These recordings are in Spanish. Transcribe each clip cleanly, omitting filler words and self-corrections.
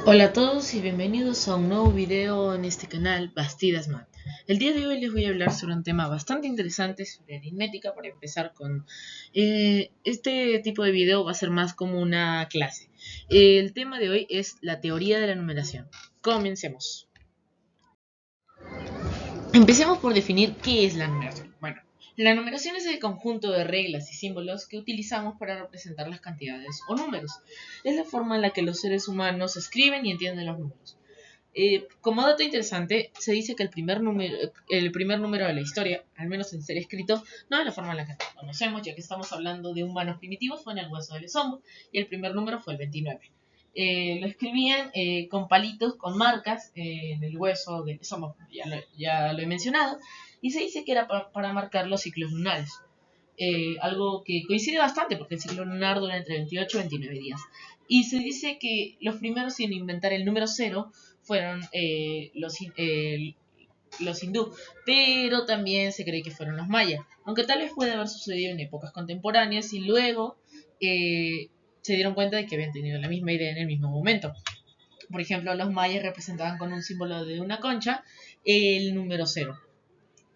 Hola a todos y bienvenidos a un nuevo video en este canal Bastidas Math. El día de hoy les voy a hablar sobre un tema bastante interesante sobre aritmética. Para empezar con este tipo de video va a ser más como una clase. El tema de hoy es la teoría de la numeración. Comencemos. Empecemos por definir qué es la numeración. Bueno, la numeración es el conjunto de reglas y símbolos que utilizamos para representar las cantidades o números. Es la forma en la que los seres humanos escriben y entienden los números. Como dato interesante, se dice que el primer número de la historia, al menos en ser escrito, no de la forma en la que conocemos, ya que estamos hablando de humanos primitivos, fue en el hueso del esombo, y el primer número fue el 29. Lo escribían con palitos, con marcas en el hueso del esófago, ya lo he mencionado, y se dice que era para marcar los ciclos lunares. Algo que coincide bastante porque el ciclo lunar dura entre 28 y 29 días. Y se dice que los primeros en inventar el número 0 fueron los hindú, pero también se cree que fueron los mayas, aunque tal vez puede haber sucedido en épocas contemporáneas y luego se dieron cuenta de que habían tenido la misma idea en el mismo momento. Por ejemplo, los mayas representaban con un símbolo de una concha el número 0.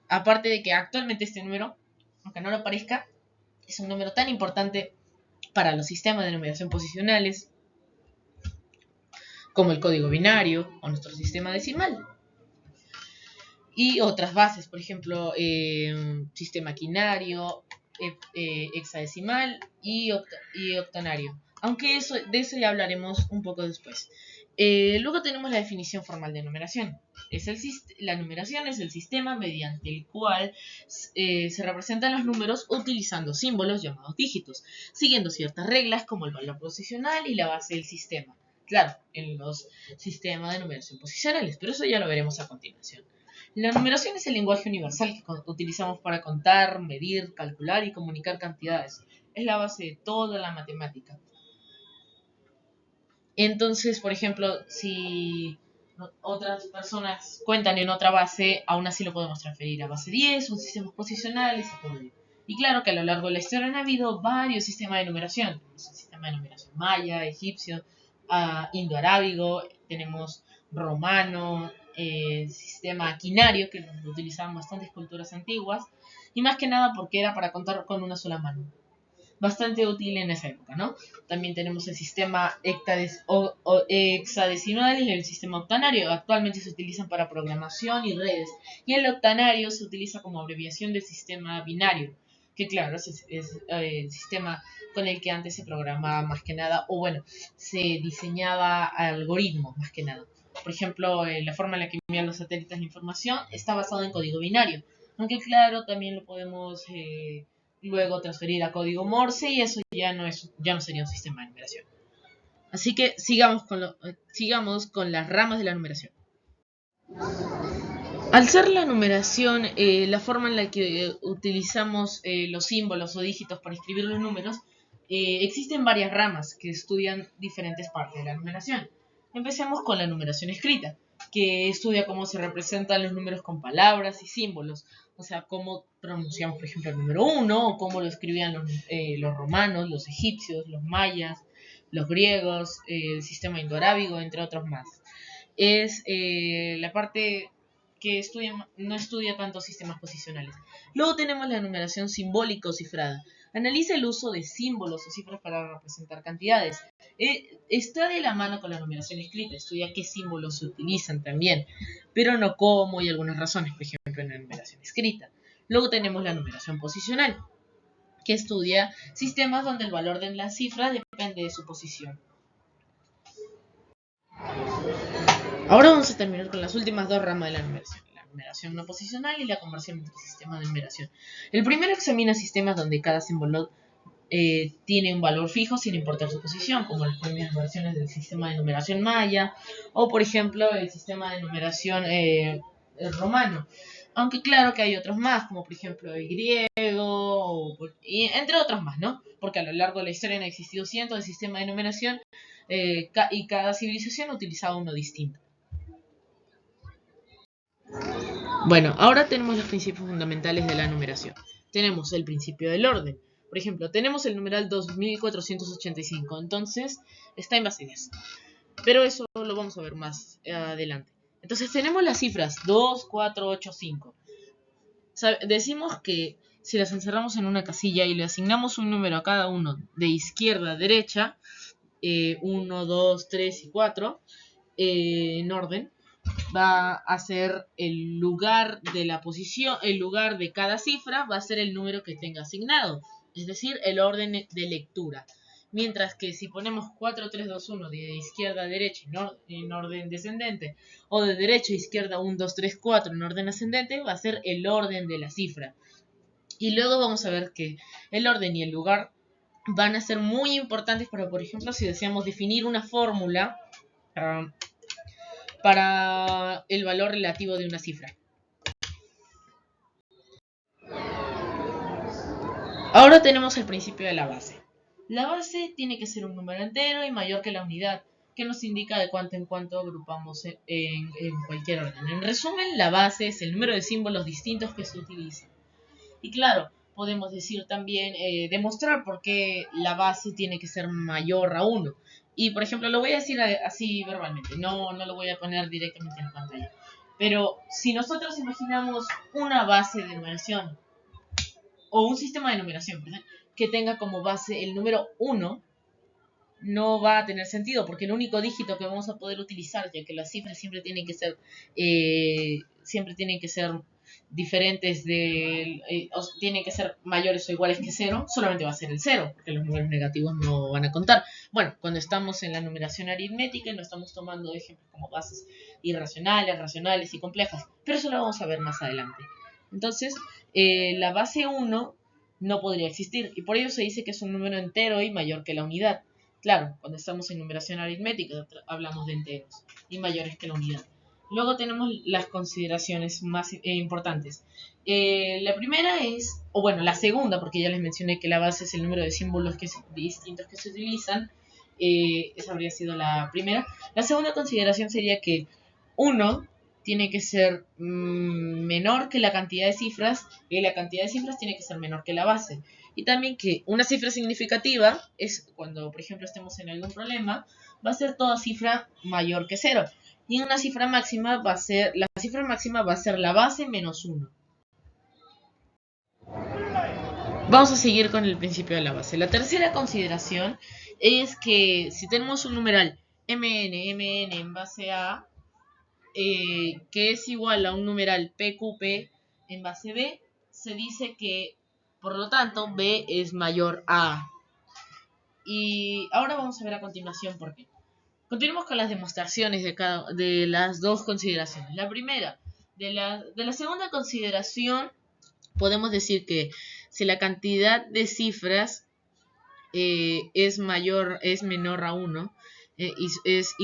Aparte de que actualmente este número, aunque no lo parezca, es un número tan importante para los sistemas de numeración posicionales como el código binario o nuestro sistema decimal. Y otras bases, por ejemplo, sistema quinario, hexadecimal y octonario. Aunque de eso ya hablaremos un poco después. Luego tenemos la definición formal de numeración. La numeración es el sistema mediante el cual se representan los números utilizando símbolos llamados dígitos, siguiendo ciertas reglas como el valor posicional y la base del sistema. Claro, en los sistemas de numeración posicionales, pero eso ya lo veremos a continuación. La numeración es el lenguaje universal que utilizamos para contar, medir, calcular y comunicar cantidades. Es la base de toda la matemática. Entonces, por ejemplo, si otras personas cuentan en otra base, aún así lo podemos transferir a base 10 o sistemas posicionales y todo ello. Y claro que a lo largo de la historia han habido varios sistemas de numeración. Tenemos el sistema de numeración maya, egipcio, indoarábigo, tenemos romano, sistema quinario, que lo utilizaban bastantes culturas antiguas, y más que nada porque era para contar con una sola mano. Bastante útil en esa época, ¿no? También tenemos el sistema hexadecimal y el sistema octanario. Actualmente se utilizan para programación y redes. Y el octanario se utiliza como abreviación del sistema binario, que claro, es el sistema con el que antes se programaba más que nada, o bueno, se diseñaba algoritmos más que nada. Por ejemplo, la forma en la que envían los satélites la información está basada en código binario. Aunque claro, también lo podemos luego transferir a código Morse y eso ya no sería un sistema de numeración. Así que sigamos con las ramas de la numeración. Al ser la numeración la forma en la que utilizamos los símbolos o dígitos para escribir los números, existen varias ramas que estudian diferentes partes de la numeración. Empecemos con la numeración escrita, que estudia cómo se representan los números con palabras y símbolos. O sea, cómo pronunciamos, por ejemplo, el número 1, o cómo lo escribían los romanos, los egipcios, los mayas, los griegos, el sistema indoarábigo, entre otros más. Es la parte que no estudia tantos sistemas posicionales. Luego tenemos la numeración simbólica o cifrada. Analiza el uso de símbolos o cifras para representar cantidades. Está de la mano con la numeración escrita, estudia qué símbolos se utilizan también, pero no cómo y algunas razones, por ejemplo, en la numeración escrita. Luego tenemos la numeración posicional, que estudia sistemas donde el valor de las cifras depende de su posición. Ahora vamos a terminar con las últimas dos ramas de la numeración no posicional y la conversión entre sistemas de numeración. El primero examina sistemas donde cada símbolo tiene un valor fijo sin importar su posición, como las primeras versiones del sistema de numeración maya o, por ejemplo, el sistema de numeración romano. Aunque claro que hay otros más, como por ejemplo el griego, y entre otros más, ¿no? Porque a lo largo de la historia han existido cientos de sistemas de numeración y cada civilización utilizaba uno distinto. Bueno, ahora tenemos los principios fundamentales de la numeración. Tenemos el principio del orden. Por ejemplo, tenemos el numeral 2485, entonces está en base 10. Pero eso lo vamos a ver más adelante. Entonces tenemos las cifras 2, 4, 8, 5. Decimos que si las encerramos en una casilla y le asignamos un número a cada uno de izquierda a derecha, 1, 2, 3 y 4, en orden, va a ser el lugar de la posición, el lugar de cada cifra va a ser el número que tenga asignado, es decir, el orden de lectura. Mientras que si ponemos 4, 3, 2, 1 de izquierda a derecha en orden descendente, o de derecha a izquierda 1, 2, 3, 4 en orden ascendente, va a ser el orden de la cifra. Y luego vamos a ver que el orden y el lugar van a ser muy importantes para, por ejemplo, si deseamos definir una fórmula para el valor relativo de una cifra. Ahora tenemos el principio de la base. La base tiene que ser un número entero y mayor que la unidad, que nos indica de cuánto en cuánto agrupamos en cualquier orden. En resumen, la base es el número de símbolos distintos que se utilizan. Y claro, podemos decir también, demostrar por qué la base tiene que ser mayor a 1. Y por ejemplo, lo voy a decir así verbalmente, no lo voy a poner directamente en la pantalla. Pero si nosotros imaginamos una base de numeración, o un sistema de numeración, ¿verdad?, que tenga como base el número 1, no va a tener sentido, porque el único dígito que vamos a poder utilizar, ya que las cifras siempre tienen que ser diferentes tienen que ser mayores o iguales que 0, solamente va a ser el 0, porque los números negativos no van a contar. Bueno, cuando estamos en la numeración aritmética y no estamos tomando ejemplos como bases irracionales, racionales y complejas, pero eso lo vamos a ver más adelante. Entonces, la base 1 no podría existir, y por ello se dice que es un número entero y mayor que la unidad. Claro, cuando estamos en numeración aritmética hablamos de enteros y mayores que la unidad. Luego tenemos las consideraciones más importantes. La primera es, o bueno, la segunda, porque ya les mencioné que la base es el número de símbolos distintos que se utilizan. Esa habría sido la primera. La segunda consideración sería que 1 tiene que ser menor que la cantidad de cifras y la cantidad de cifras tiene que ser menor que la base. Y también que una cifra significativa es cuando, por ejemplo, estemos en algún problema, va a ser toda cifra mayor que 0. Y una cifra máxima va a ser, la cifra máxima va a ser la base menos 1. Vamos a seguir con el principio de la base. La tercera consideración es que si tenemos un numeral mn en base a, que es igual a un numeral pqp en base b, se dice que, por lo tanto, b es mayor a a. Y ahora vamos a ver a continuación por qué. Continuemos con las demostraciones de las dos consideraciones. La primera, de la segunda consideración, podemos decir que si la cantidad de cifras es menor a 1, es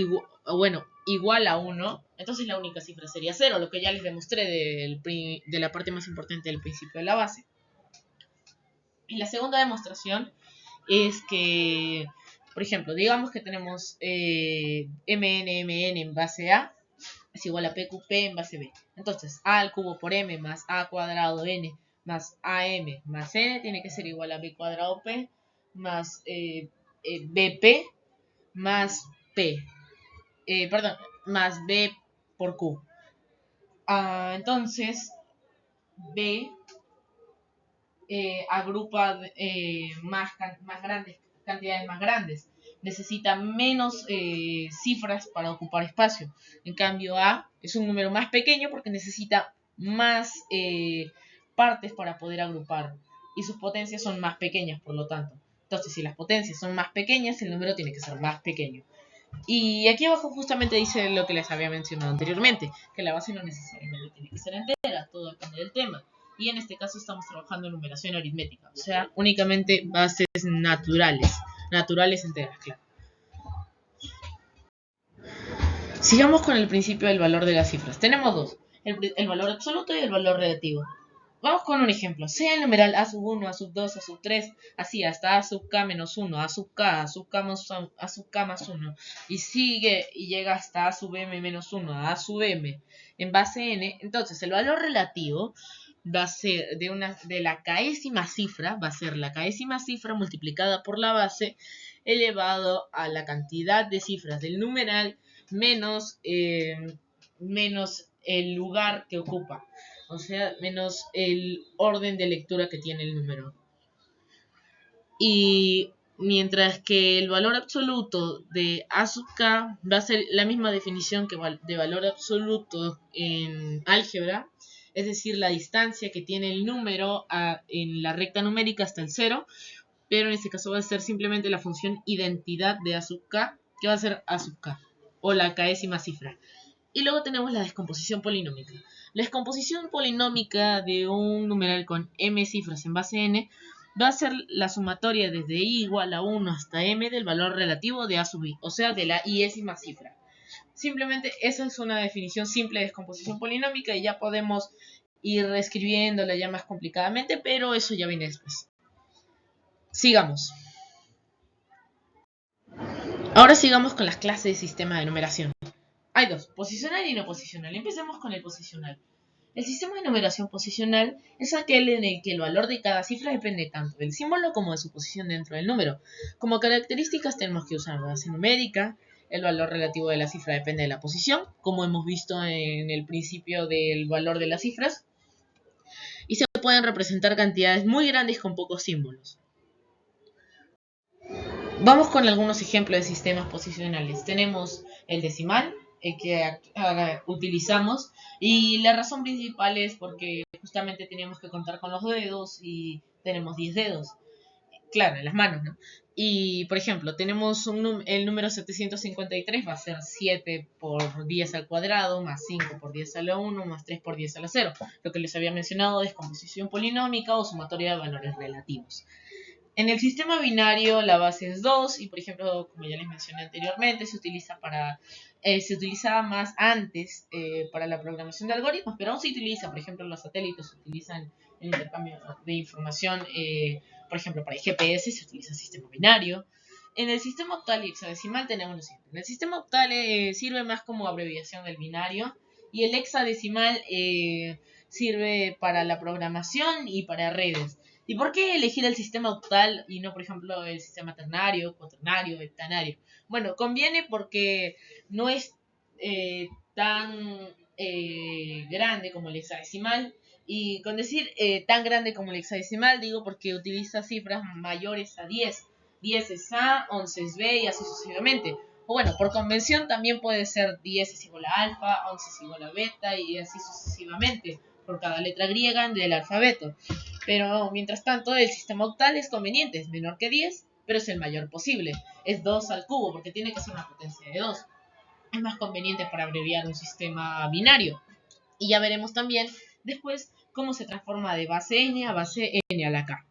igual a 1, entonces la única cifra sería 0, lo que ya les demostré de la parte más importante del principio de la base. Y la segunda demostración es que, por ejemplo, digamos que tenemos mn en base a es igual a pqp en base b. Entonces, a al cubo por m más a cuadrado n más am más n tiene que ser igual a b cuadrado p más bp más p. Más b por q. Entonces, b agrupa cantidades más grandes. Necesita menos cifras para ocupar espacio. En cambio, A es un número más pequeño porque necesita más partes para poder agrupar. Y sus potencias son más pequeñas, por lo tanto. Entonces, si las potencias son más pequeñas, el número tiene que ser más pequeño. Y aquí abajo justamente dice lo que les había mencionado anteriormente, que la base no necesariamente tiene que ser entera, todo depende del tema. Y en este caso estamos trabajando en numeración aritmética, o sea, únicamente bases naturales enteras, claro. Sigamos con el principio del valor de las cifras. Tenemos dos, el valor absoluto y el valor relativo. Vamos con un ejemplo. Sea el numeral a sub 1, a sub 2, a sub 3, así hasta a sub k menos 1, a sub k, a sub k más 1, y sigue y llega hasta a sub m menos 1, a sub m en base n. Entonces el valor relativo va a ser de la késima cifra, va a ser la késima cifra multiplicada por la base elevado a la cantidad de cifras del numeral menos el lugar que ocupa, o sea, menos el orden de lectura que tiene el número. Y mientras que el valor absoluto de a sub k va a ser la misma definición que de valor absoluto en álgebra, es decir, la distancia que tiene el número en la recta numérica hasta el 0, pero en este caso va a ser simplemente la función identidad de a sub k, que va a ser a sub k, o la késima cifra. Y luego tenemos la descomposición polinómica. La descomposición polinómica de un numeral con m cifras en base n va a ser la sumatoria desde i igual a 1 hasta m del valor relativo de a sub i, o sea, de la iésima cifra. Simplemente esa es una definición simple de descomposición polinómica y ya podemos ir reescribiéndola ya más complicadamente, pero eso ya viene después. Sigamos. Ahora sigamos con las clases de sistema de numeración. Hay dos, posicional y no posicional. Empecemos con el posicional. El sistema de numeración posicional es aquel en el que el valor de cada cifra depende tanto del símbolo como de su posición dentro del número. Como características tenemos que usar base numérica, el valor relativo de la cifra depende de la posición, como hemos visto en el principio del valor de las cifras, y se pueden representar cantidades muy grandes con pocos símbolos. Vamos con algunos ejemplos de sistemas posicionales. Tenemos el decimal, el que utilizamos, y la razón principal es porque justamente teníamos que contar con los dedos y tenemos 10 dedos. Claro, en las manos, ¿no? Y, por ejemplo, tenemos el número 753, va a ser 7 por 10 al cuadrado, más 5 por 10 a la 1, más 3 por 10 a la 0. Lo que les había mencionado es descomposición polinómica o sumatoria de valores relativos. En el sistema binario la base es 2 y, por ejemplo, como ya les mencioné anteriormente, se utilizaba más antes para la programación de algoritmos, pero aún se utiliza. Por ejemplo, los satélites utilizan el intercambio de información, por ejemplo, para el GPS se utiliza el sistema binario. En el sistema octal y hexadecimal tenemos lo siguiente. En el sistema octal sirve más como abreviación del binario y el hexadecimal sirve para la programación y para redes. ¿Y por qué elegir el sistema octal y no, por ejemplo, el sistema ternario, cuaternario, heptanario? Bueno, conviene porque no es tan grande como el hexadecimal. Y con decir tan grande como el hexadecimal, digo porque utiliza cifras mayores a 10. 10 es A, 11 es B y así sucesivamente. O bueno, por convención también puede ser 10 es igual a alfa, 11 es igual a beta y así sucesivamente por cada letra griega del alfabeto. Pero mientras tanto el sistema octal es conveniente, es menor que 10, pero es el mayor posible. Es 2 al cubo porque tiene que ser una potencia de 2. Es más conveniente para abreviar un sistema binario. Y ya veremos también después cómo se transforma de base n a base n a la k.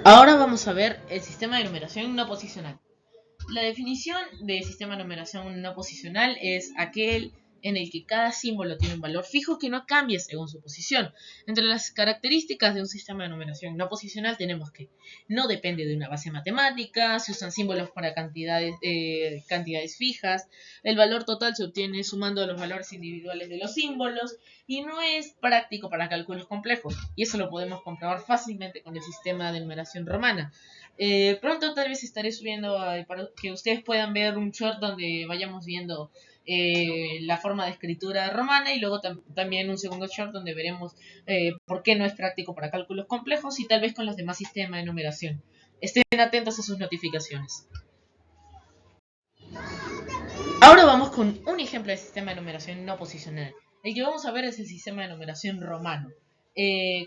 Ahora vamos a ver el sistema de numeración no posicional. La definición de sistema de numeración no posicional es aquel en el que cada símbolo tiene un valor fijo que no cambie según su posición. Entre las características de un sistema de numeración no posicional tenemos que no depende de una base matemática, se usan símbolos para cantidades fijas, el valor total se obtiene sumando los valores individuales de los símbolos y no es práctico para cálculos complejos. Y eso lo podemos comprobar fácilmente con el sistema de numeración romana. Pronto tal vez estaré subiendo para que ustedes puedan ver un short donde vayamos viendo la forma de escritura romana y luego también un segundo short donde veremos por qué no es práctico para cálculos complejos y tal vez con los demás sistemas de numeración. Estén atentos a sus notificaciones. Ahora vamos con un ejemplo de sistema de numeración no posicional. El que vamos a ver es el sistema de numeración romano.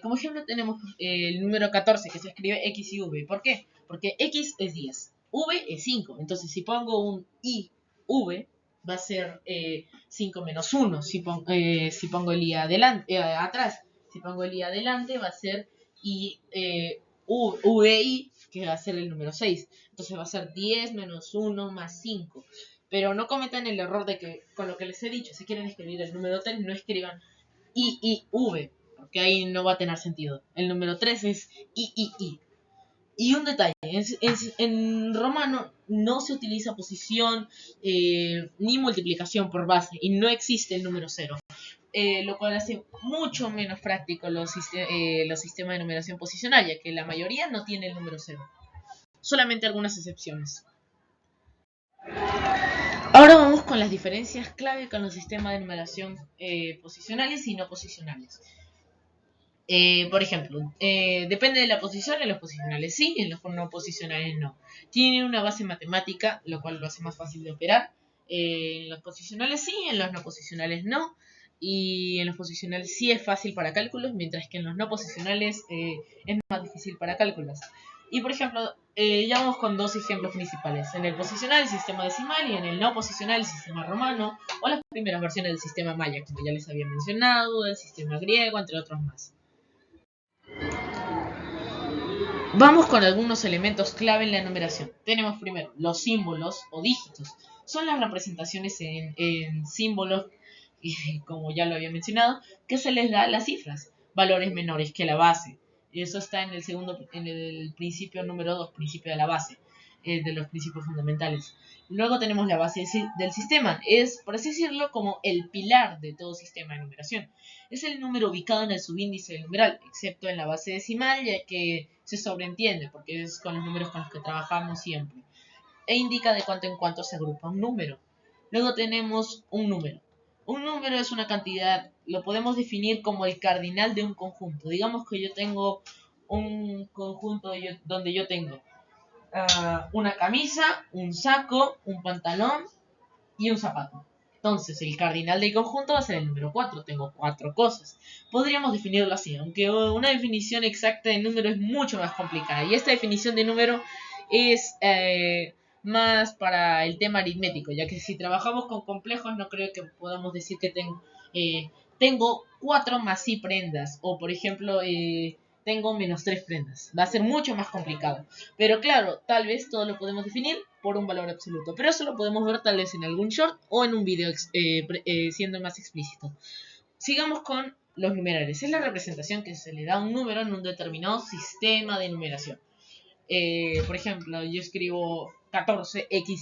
Como ejemplo tenemos el número 14 que se escribe X y V. ¿Por qué? Porque X es 10, V es 5. Entonces si pongo un I, V, va a ser 5 menos 1. Si pongo el I atrás, si pongo el I adelante va a ser VI, que va a ser el número 6. Entonces va a ser 10 menos 1 más 5. Pero no cometan el error de que, con lo que les he dicho, si quieren escribir el número 3, no escriban IIV, porque ahí no va a tener sentido. El número 3 es III. Y un detalle, en romano no se utiliza posición ni multiplicación por base y no existe el número 0. Lo cual hace mucho menos práctico los sistemas de numeración posicional, ya que la mayoría no tiene el número 0. Solamente algunas excepciones. Ahora vamos con las diferencias clave con los sistemas de numeración posicionales y no posicionales. Por ejemplo, depende de la posición, en los posicionales sí, en los no posicionales no. Tiene una base matemática, lo cual lo hace más fácil de operar. En los posicionales sí, en los no posicionales no. Y en los posicionales sí es fácil para cálculos, mientras que en los no posicionales es más difícil para cálculos. Y por ejemplo, ya vamos con dos ejemplos principales. En el posicional el sistema decimal y en el no posicional el sistema romano o las primeras versiones del sistema maya, como ya les había mencionado, el sistema griego, entre otros más. Vamos con algunos elementos clave en la numeración. Tenemos primero los símbolos o dígitos. Son las representaciones en símbolos, como ya lo había mencionado, que se les da a las cifras, valores menores que la base. Eso está en el principio número 2, principio de la base, de los principios fundamentales. Luego tenemos la base del sistema. Es, por así decirlo, como el pilar de todo sistema de numeración. Es el número ubicado en el subíndice del numeral, excepto en la base decimal, ya que se sobreentiende, porque es con los números con los que trabajamos siempre. E indica de cuánto en cuánto se agrupa un número. Luego tenemos un número. Un número es una cantidad, lo podemos definir como el cardinal de un conjunto. Digamos que yo tengo un conjunto donde yo tengo una camisa, un saco, un pantalón y un zapato. Entonces, el cardinal del conjunto va a ser el número 4. Tengo 4 cosas. Podríamos definirlo así, aunque una definición exacta de número es mucho más complicada. Y esta definición de número es más para el tema aritmético, ya que si trabajamos con complejos no creo que podamos decir que tengo 4 más sí prendas. O, por ejemplo, tengo menos 3 prendas. Va a ser mucho más complicado. Pero claro, tal vez todo lo podemos definir por un valor absoluto. Pero eso lo podemos ver tal vez en algún short o en un video siendo más explícito. Sigamos con los numerales. Es la representación que se le da a un número en un determinado sistema de numeración. Por ejemplo, yo escribo 14x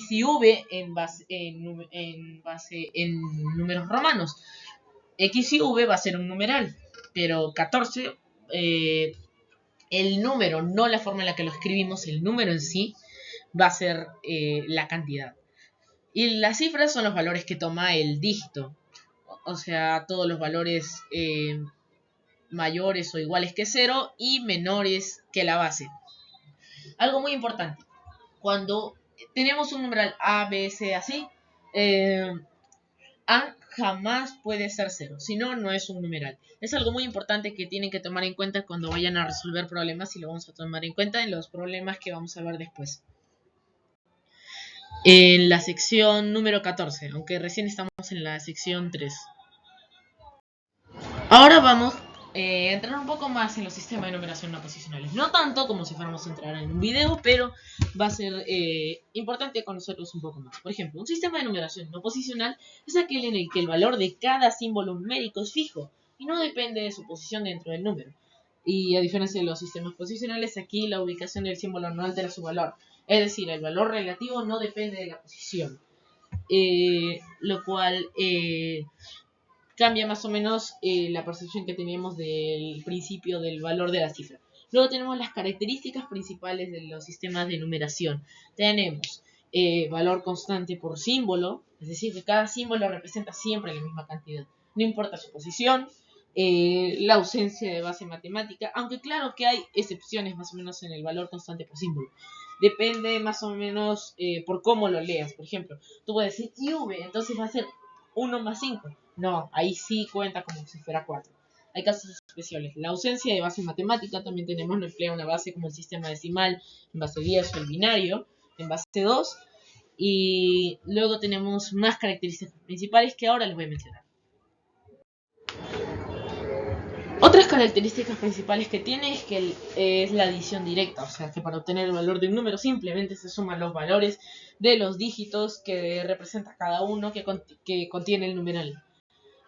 y v en base en números romanos. X y v va a ser un numeral, pero 14, el número, no la forma en la que lo escribimos, el número en sí, va a ser la cantidad. Y las cifras son los valores que toma el dígito. O sea, todos los valores mayores o iguales que 0 y menores que la base. Algo muy importante. Cuando tenemos un numeral A, B, C, así, A jamás puede ser 0, si no, no es un numeral. Es algo muy importante que tienen que tomar en cuenta cuando vayan a resolver problemas y lo vamos a tomar en cuenta en los problemas que vamos a ver después. En la sección número 14, aunque recién estamos en la sección 3. Ahora vamos a entrar un poco más en los sistemas de numeración no posicionales. No tanto como si fuéramos a entrar en un video, pero va a ser importante conocerlos un poco más. Por ejemplo, un sistema de numeración no posicional es aquel en el que el valor de cada símbolo numérico es fijo y no depende de su posición dentro del número. Y a diferencia de los sistemas posicionales, aquí la ubicación del símbolo no altera su valor. Es decir, el valor relativo no depende de la posición. Lo cual cambia más o menos la percepción que teníamos del principio del valor de la cifra. Luego tenemos las características principales de los sistemas de numeración. Tenemos valor constante por símbolo, es decir, que cada símbolo representa siempre la misma cantidad, no importa su posición. La ausencia de base matemática, aunque claro que hay excepciones más o menos en el valor constante por símbolo. Depende más o menos por cómo lo leas. Por ejemplo, tú puedes decir IV, entonces va a ser 1 más 5. No, ahí sí cuenta como si fuera 4. Hay casos especiales. La ausencia de base matemática también tenemos, no emplea una base como el sistema decimal en base 10 o el binario en base 2. Y luego tenemos más características principales que ahora les voy a mencionar. Otras características principales que tiene es que es la adición directa, o sea que para obtener el valor de un número simplemente se suman los valores de los dígitos que representa cada uno que contiene el numeral.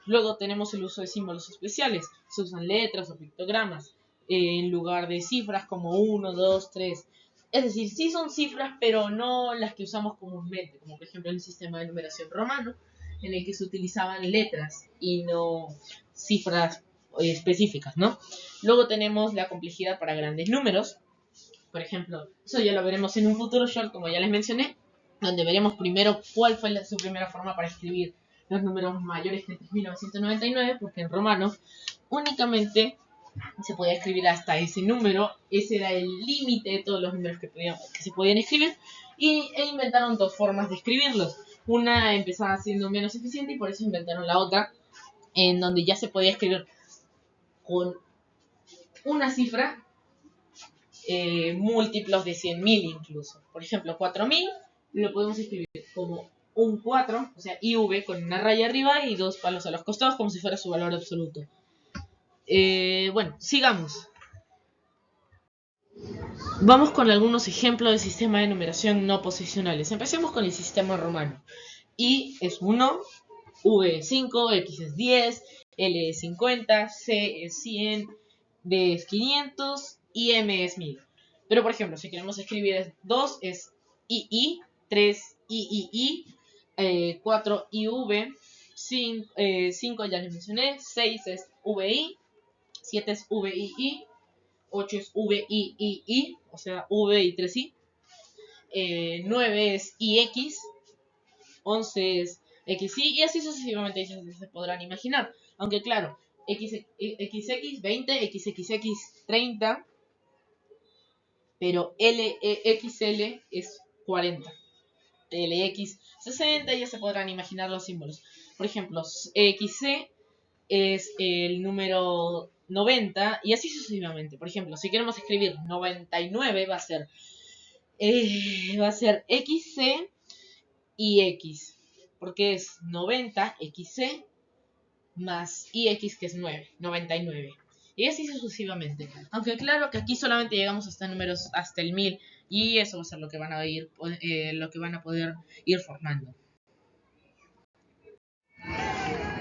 Luego tenemos el uso de símbolos especiales. Se usan letras o pictogramas en lugar de cifras como 1, 2, 3. Es decir, sí son cifras, pero no las que usamos comúnmente, como por ejemplo en el sistema de numeración romano, en el que se utilizaban letras y no cifras específicas, ¿no? Luego tenemos la complejidad para grandes números. Por ejemplo, eso ya lo veremos en un futuro short, como ya les mencioné, donde veremos primero cuál fue su primera forma para escribir los números mayores que 3999, porque en romano únicamente se podía escribir hasta ese número. Ese era el límite de todos los números que se podían escribir, e inventaron dos formas de escribirlos. Una empezaba siendo menos eficiente y por eso inventaron la otra, en donde ya se podía escribir con una cifra múltiplos de 100.000 incluso. Por ejemplo, 4000 lo podemos escribir como un 4, o sea, IV con una raya arriba y dos palos a los costados como si fuera su valor absoluto. Bueno, sigamos. Vamos con algunos ejemplos de sistemas de numeración no posicionales. Empecemos con el sistema romano. I es 1, V es 5, X es 10, L es 50, C es 100, D es 500 y M es 1000. Pero por ejemplo, si queremos escribir 2 es II, 3 III, 4 IV, 5 ya les mencioné, 6 es VI, 7 es VII, 8 es VIII, o sea, V y 3I, 9 es IX, 11 es XI y así sucesivamente se podrán imaginar. Aunque claro, XX 20, XXX 30, pero LXL es 40. LX 60, ya se podrán imaginar los símbolos. Por ejemplo, XC es el número 90 y así sucesivamente. Por ejemplo, si queremos escribir 99 va a ser XC y X, porque es 90 XC más IX, que es 9, 99. Y así sucesivamente. Aunque claro que aquí solamente llegamos hasta números hasta el 1000 y eso va a ser lo que van a poder ir formando.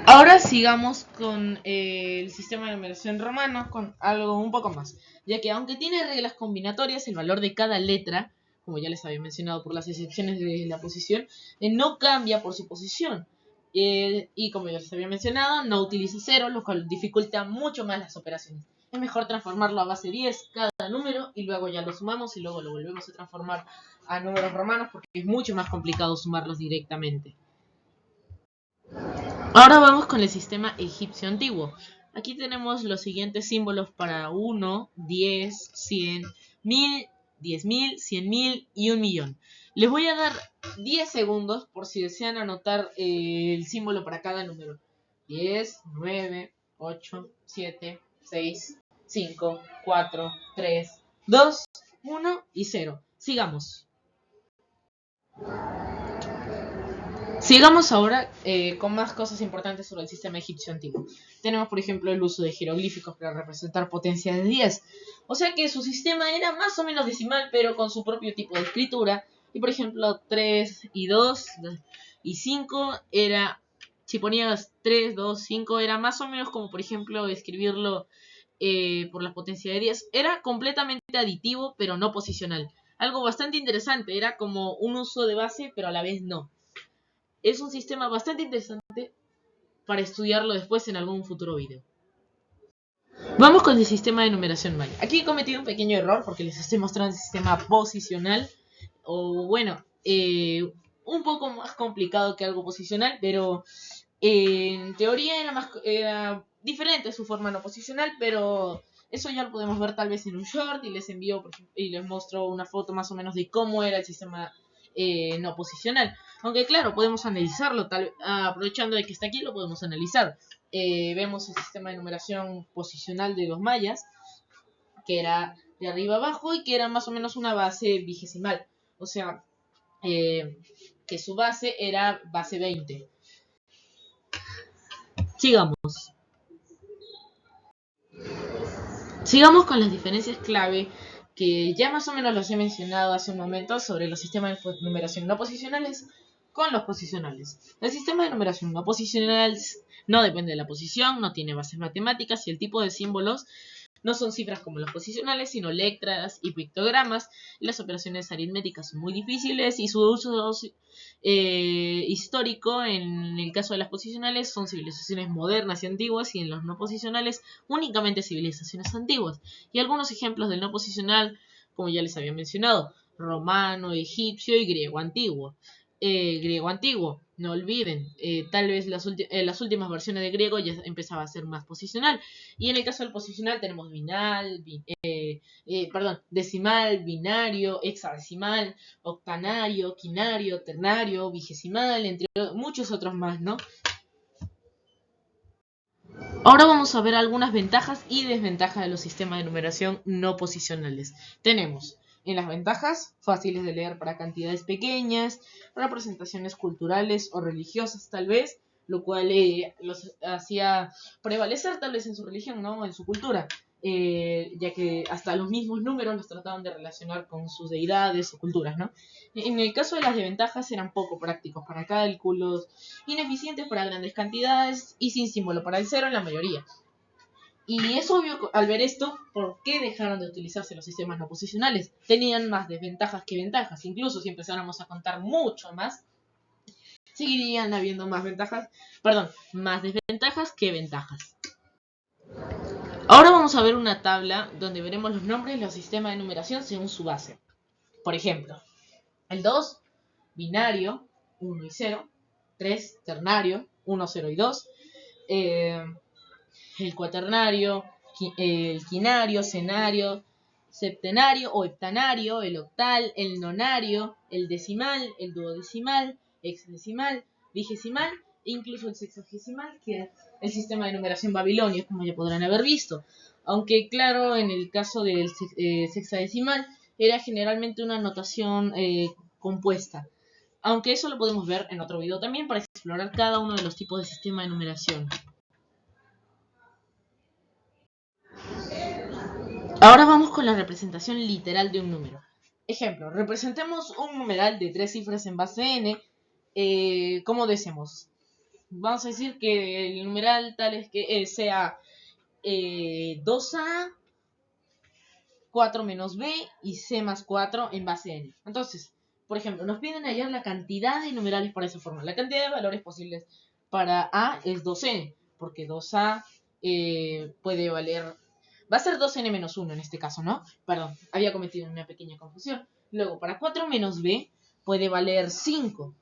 Ahora sigamos con el sistema de numeración romano, con algo un poco más, ya que aunque tiene reglas combinatorias, el valor de cada letra, como ya les había mencionado por las excepciones de la posición, no cambia por su posición. Y como ya les había mencionado, no utiliza cero, lo cual dificulta mucho más las operaciones. Es mejor transformarlo a base 10 cada número y luego ya lo sumamos y luego lo volvemos a transformar a números romanos porque es mucho más complicado sumarlos directamente. Ahora vamos con el sistema egipcio antiguo. Aquí tenemos los siguientes símbolos para 1, 10, 100, 1000, 10.000, 100.000 y 1.000.000. Les voy a dar 10 segundos por si desean anotar el símbolo para cada número. 10, 9, 8, 7, 6, 5, 4, 3, 2, 1 y 0. Sigamos. Sigamos ahora con más cosas importantes sobre el sistema egipcio antiguo. Tenemos, por ejemplo, el uso de jeroglíficos para representar potencias de 10. O sea que su sistema era más o menos decimal, pero con su propio tipo de escritura. Y, por ejemplo, 3 y 2 y 5 era... Si ponías 3, 2, 5, era más o menos como, por ejemplo, escribirlo por la potencia de 10. Era completamente aditivo, pero no posicional. Algo bastante interesante. Era como un uso de base, pero a la vez no. Es un sistema bastante interesante para estudiarlo después en algún futuro video. Vamos con el sistema de numeración maya. Aquí he cometido un pequeño error porque les estoy mostrando el sistema posicional. O bueno, un poco más complicado que algo posicional, pero en teoría era diferente su forma no posicional, pero eso ya lo podemos ver tal vez en un short y les envío y les muestro una foto más o menos de cómo era el sistema no posicional. Aunque claro, podemos analizarlo, aprovechando de que está aquí lo podemos analizar. Vemos el sistema de numeración posicional de los mayas, que era de arriba abajo y que era más o menos una base vigesimal. O sea, que su base era base 20. Sigamos con las diferencias clave que ya más o menos los he mencionado hace un momento sobre los sistemas de numeración no posicionales. con los posicionales. El sistema de numeración no posicional no depende de la posición, no tiene bases matemáticas y el tipo de símbolos no son cifras como los posicionales, sino letras y pictogramas. Las operaciones aritméticas son muy difíciles y su uso histórico en el caso de las posicionales son civilizaciones modernas y antiguas, y en los no posicionales únicamente civilizaciones antiguas. Y algunos ejemplos del no posicional, como ya les había mencionado: romano, egipcio y griego antiguo. No olviden, tal vez las últimas versiones de griego ya empezaba a ser más posicional. Y en el caso del posicional tenemos decimal, binario, hexadecimal, octanario, quinario, ternario, vigesimal, entre muchos otros más, ¿no? Ahora vamos a ver algunas ventajas y desventajas de los sistemas de numeración no posicionales. Tenemos en las ventajas fáciles de leer para cantidades pequeñas, representaciones culturales o religiosas tal vez, lo cual los hacía prevalecer tal vez en su religión, ¿no? En su cultura, ya que hasta los mismos números los trataban de relacionar con sus deidades o culturas, ¿no? En el caso de las desventajas eran poco prácticos para cálculos, ineficientes para grandes cantidades y sin símbolo para el cero en la mayoría. Y es obvio al ver esto por qué dejaron de utilizarse los sistemas no posicionales. Tenían más desventajas que ventajas. Incluso si empezáramos a contar mucho más, seguirían habiendo más desventajas que ventajas. Ahora vamos a ver una tabla donde veremos los nombres de los sistemas de numeración según su base. Por ejemplo, el 2, binario, 1 y 0. 3, ternario, 1, 0 y 2. El cuaternario, el quinario, cenario, septenario o heptanario, el octal, el nonario, el decimal, el duodecimal, hexadecimal, vigesimal e incluso el sexagesimal, que es el sistema de numeración babilonio, como ya podrán haber visto. Aunque claro, en el caso del sexagesimal era generalmente una notación compuesta. Aunque eso lo podemos ver en otro video también para explorar cada uno de los tipos de sistema de numeración. Ahora vamos con la representación literal de un número. Ejemplo, representemos un numeral de 3 cifras en base n. ¿Cómo decimos? Vamos a decir que el numeral tal es que sea 2a, 4 menos b y c más 4 en base n. Entonces, por ejemplo, nos piden hallar la cantidad de numerales para esa forma. La cantidad de valores posibles para a es 2n, porque 2a puede valer... Va a ser 2n menos 1 en este caso, ¿no? Perdón, había cometido una pequeña confusión. Luego, para 4 menos b puede valer 5.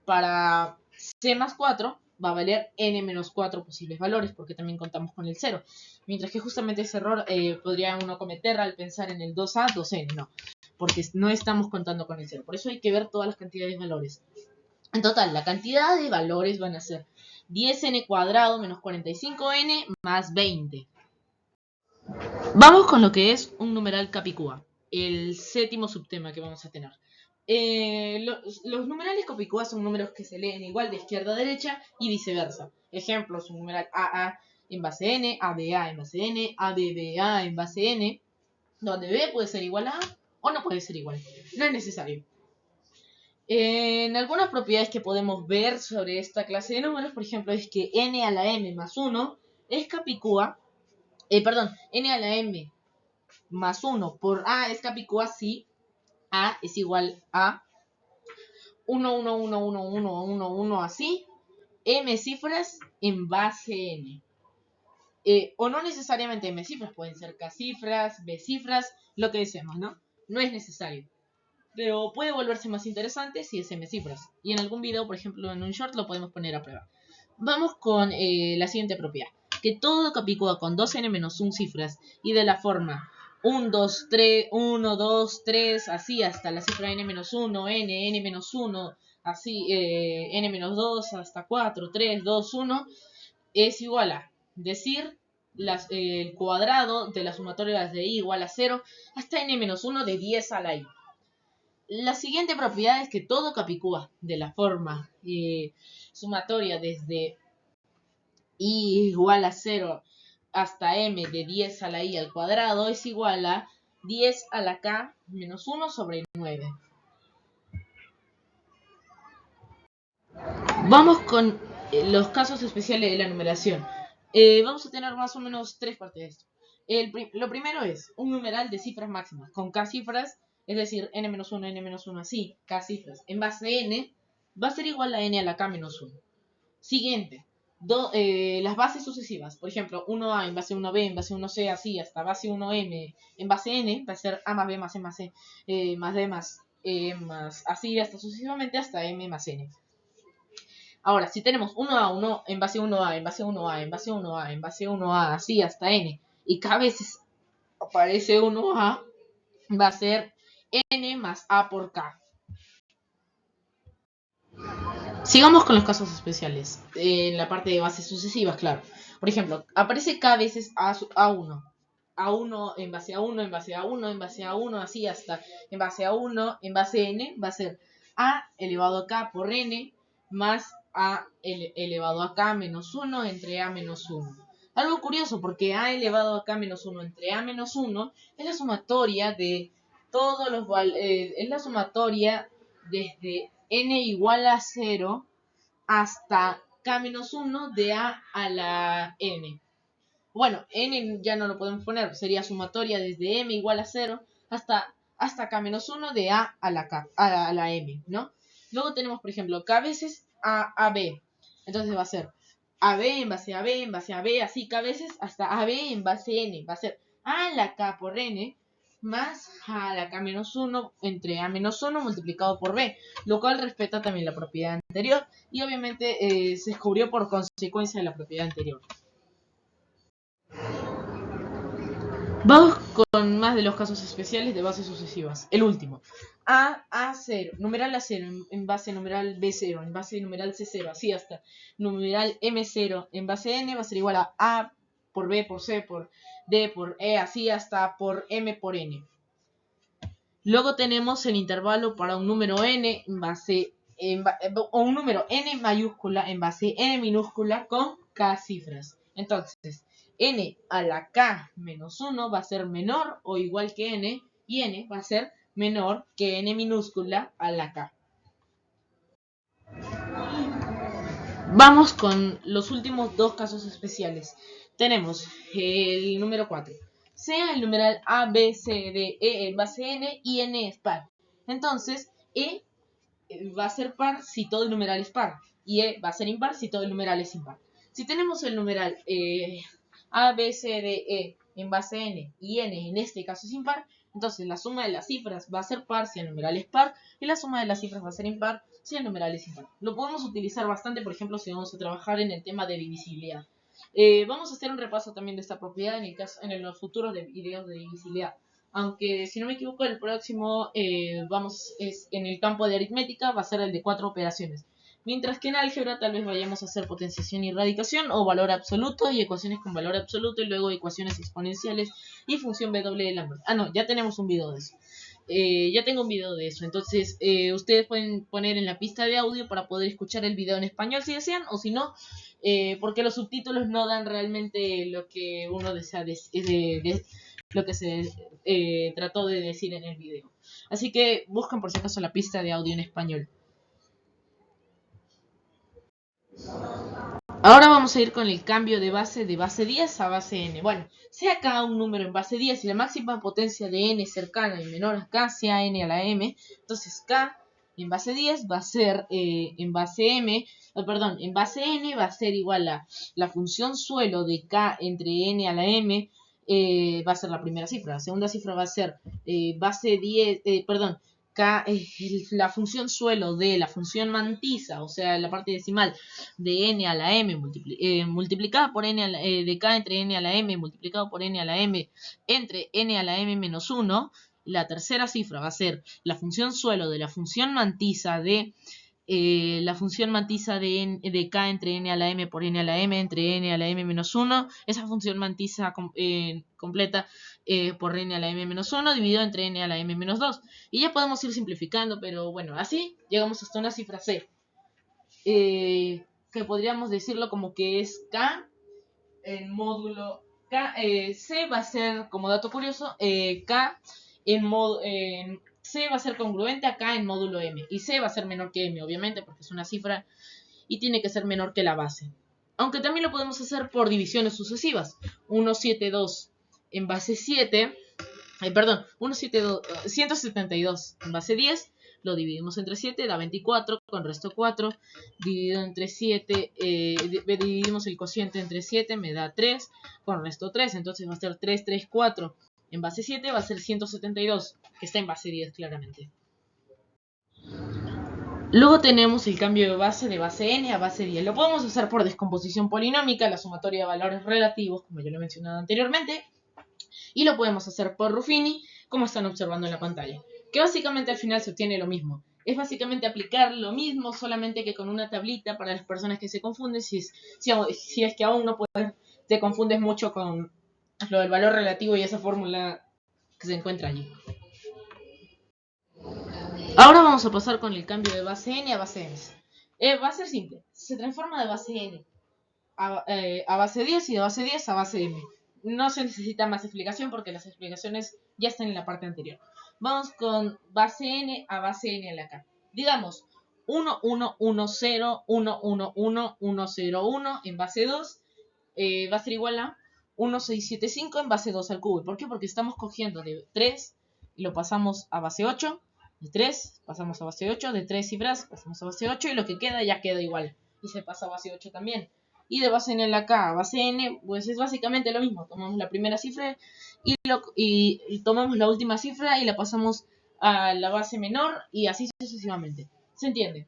Para c más 4 va a valer n menos 4 posibles valores, porque también contamos con el 0. Mientras que justamente ese error podría uno cometer al pensar en el 2a, 2n, no. Porque no estamos contando con el 0. Por eso hay que ver todas las cantidades de valores. En total, la cantidad de valores van a ser 10n cuadrado menos 45n más 20. Vamos con lo que es un numeral capicúa, el séptimo subtema que vamos a tener. Los numerales capicúa son números que se leen igual de izquierda a derecha y viceversa. Ejemplos, un numeral AA en base n, ABA en base n, ABBA en base n, donde B puede ser igual a A o no puede ser igual. No es necesario. En algunas propiedades que podemos ver sobre esta clase de números, por ejemplo, es que n a la m más 1 es capicúa. N a la m más 1 por a es capicúa si a es igual a 1, 1, 1, 1, 1, 1, 1, así, m cifras en base n. O no necesariamente m cifras, pueden ser k cifras, b cifras, lo que deseemos, ¿no? No es necesario. Pero puede volverse más interesante si es m cifras. Y en algún video, por ejemplo, en un short, lo podemos poner a prueba. Vamos con la siguiente propiedad. Que todo capicúa con 2n menos 1 cifras y de la forma 1, 2, 3, 1, 2, 3, así hasta la cifra n menos 1, n menos 1, así n menos 2 hasta 4, 3, 2, 1, es igual a decir el cuadrado de la sumatoria de i igual a 0 hasta n menos 1 de 10 a la i. La siguiente propiedad es que todo capicúa de la forma sumatoria desde i igual a 0 hasta m de 10 a la i al cuadrado es igual a 10 a la k menos 1 sobre 9. Vamos con los casos especiales de la numeración. Vamos a tener más o menos tres partes de esto. Lo primero es un numeral de cifras máximas con k cifras, es decir, n-1, n-1, así, k cifras. En base n va a ser igual a n a la k-1. Siguiente, las bases sucesivas. Por ejemplo, 1a en base 1b, en base 1c, así, hasta base 1m. En base n va a ser a más b más c más c más d más e más así, hasta sucesivamente hasta m más n. Ahora, si tenemos 1A, 1 en base 1A, en base 1A, en base 1A, en base 1A, así hasta n, y cada vez aparece 1A, va a ser n más a por k. Sigamos con los casos especiales, en la parte de bases sucesivas, claro. Por ejemplo, aparece k veces a1. A1 en base a 1, en base a 1, en base a 1, así hasta en base a 1, en base n, va a ser a elevado a k por n más a elevado a k menos 1 entre a menos 1. Algo curioso, porque a elevado a k menos 1 entre a menos 1 es la sumatoria de todos los es la sumatoria desde n igual a 0 hasta k menos 1 de a la n. Bueno, n ya no lo podemos poner, sería sumatoria desde m igual a 0 hasta k menos 1 de a la m, ¿no? Luego tenemos, por ejemplo, k veces a b. Entonces va a ser ab en base a b, en base a b, así k veces hasta ab en base n. Va a ser a la k por n más a la k menos 1 entre a menos 1 multiplicado por b, lo cual respeta también la propiedad anterior y obviamente se descubrió por consecuencia de la propiedad anterior. Vamos con más de los casos especiales de bases sucesivas. El último. A0, numeral A0 en base numeral B0, en base numeral C0, así hasta numeral M0 en base N va a ser igual a por B por C por D por E, así hasta por M por N. Luego tenemos el intervalo para un número N en base o un número N mayúscula en base N minúscula con K cifras. Entonces, n a la k menos 1 va a ser menor o igual que n, y n va a ser menor que n minúscula a la k. Vamos con los últimos dos casos especiales. Tenemos el número 4. Sea el numeral A, B, C, D, E en base n y n es par. Entonces, E va a ser par si todo el numeral es par, y E va a ser impar si todo el numeral es impar. Si tenemos el numeral A, B, C, D, E en base n y n en este caso es impar, entonces la suma de las cifras va a ser par si el numeral es par y la suma de las cifras va a ser impar si el numeral es impar. Lo podemos utilizar bastante, por ejemplo, si vamos a trabajar en el tema de divisibilidad. Vamos a hacer un repaso también de esta propiedad en los futuros videos de divisibilidad. Aunque, si no me equivoco, el próximo en el campo de aritmética va a ser el de 4 operaciones. Mientras que en álgebra tal vez vayamos a hacer potenciación y radicación o valor absoluto y ecuaciones con valor absoluto y luego ecuaciones exponenciales y función W de Lambert. No, ya tenemos un video de eso. Ya tengo un video de eso, entonces ustedes pueden poner en la pista de audio para poder escuchar el video en español si desean, o si no, porque los subtítulos no dan realmente lo que uno desea lo que se trató de decir en el video. Así que buscan por si acaso la pista de audio en español. Ahora vamos a ir con el cambio de base 10 a base n. Bueno, sea k un número en base 10 y la máxima potencia de n cercana y menor a k sea n a la m, entonces k en base 10 va a ser en base en base n va a ser igual a la función suelo de k entre n a la m, va a ser la primera cifra. La segunda cifra va a ser base 10, k, la función suelo de la función mantisa, o sea, la parte decimal de n a la m multiplicada por n de k entre n a la m multiplicado por n a la m entre n a la m menos 1. La tercera cifra va a ser la función suelo de la función mantisa de de k entre n a la m por n a la m entre n a la m menos 1, esa función mantisa completa por n a la m menos 1 dividido entre n a la m menos 2. Y ya podemos ir simplificando, pero bueno, así llegamos hasta una cifra c, que podríamos decirlo como que es k en módulo k, c va a ser, como dato curioso, k C va a ser congruente a k en módulo m, y c va a ser menor que m, obviamente, porque es una cifra y tiene que ser menor que la base. Aunque también lo podemos hacer por divisiones sucesivas. 172 en base 7, 172 en base 10, lo dividimos entre 7, da 24, con resto 4, dividido entre 7, dividimos el cociente entre 7, me da 3, con resto 3, entonces va a ser 3, 3, 4, en base 7 va a ser 172, que está en base 10 claramente. Luego tenemos el cambio de base n a base 10. Lo podemos hacer por descomposición polinómica, la sumatoria de valores relativos, como ya lo he mencionado anteriormente, y lo podemos hacer por Ruffini, como están observando en la pantalla, que básicamente al final se obtiene lo mismo. Es básicamente aplicar lo mismo, solamente que con una tablita para las personas que se confunden, si es que aún no te confundes mucho con lo del valor relativo y esa fórmula que se encuentra allí. Ahora vamos a pasar con el cambio de base n a base m. Va a ser simple, se transforma de base n a base 10 y de base 10 a base m. No se necesita más explicación porque las explicaciones ya están en la parte anterior. Vamos con base n a base n a la k. Digamos 1, 1, 1, 0, 1, 1, 1, 1, 0, 1 en base 2 va a ser igual a 1, 6, 7, 5 en base 2 al cubo. ¿Por qué? Porque estamos cogiendo de 3 y lo pasamos a base 8. De 3 pasamos a base 8, de 3 cifras pasamos a base 8 y lo que queda ya queda igual. Y se pasa a base 8 también. Y de base n a la k a base n, pues es básicamente lo mismo. Tomamos la primera cifra y tomamos la última cifra y la pasamos a la base menor y así sucesivamente. ¿Se entiende?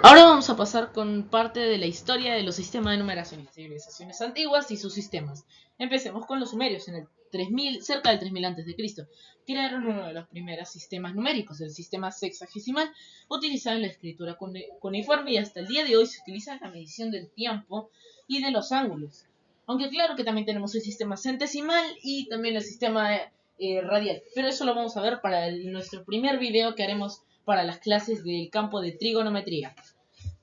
Ahora vamos a pasar con parte de la historia de los sistemas de numeración y civilizaciones antiguas y sus sistemas. Empecemos con los sumerios, en el 3000, cerca del 3000 a.C. Crearon uno de los primeros sistemas numéricos, el sistema sexagesimal, utilizado en la escritura cuneiforme y hasta el día de hoy se utiliza en la medición del tiempo y de los ángulos. Aunque claro que también tenemos el sistema centesimal y también el sistema radial, pero eso lo vamos a ver para nuestro primer video que haremos para las clases del campo de trigonometría.